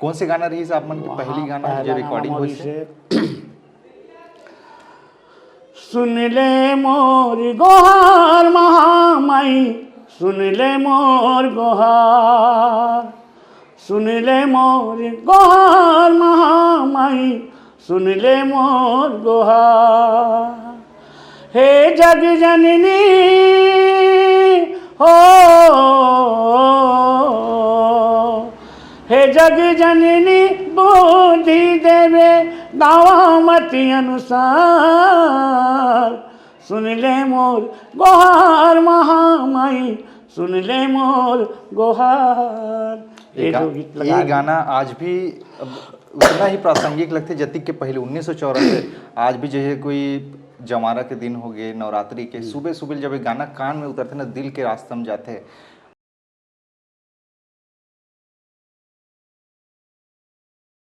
कौन से गाना रही आप मन की पहली गाना जो रिकॉर्डिंग हुई से? सुन ले मोर गोहार महामाई, सुन ले मोर गोहार, सुन ले मोर गोहार महामाई, सुन ले मोर गोहार। हे जग जननी हो, हे जग जननी बुद्धि देवे दावामती अनुसार, सुन ले मोर गोहार महामाई, सुन ले मोर गोहार। ये गाना आज भी उतना ही प्रासंगिक लगते जतिक के पहले 1984 आज भी जैसे कोई जमारा के दिन हो गए, नवरात्रि के सुबह सुबह जब ये गाना कान में उतरते ना, दिल के रास्ते में जाते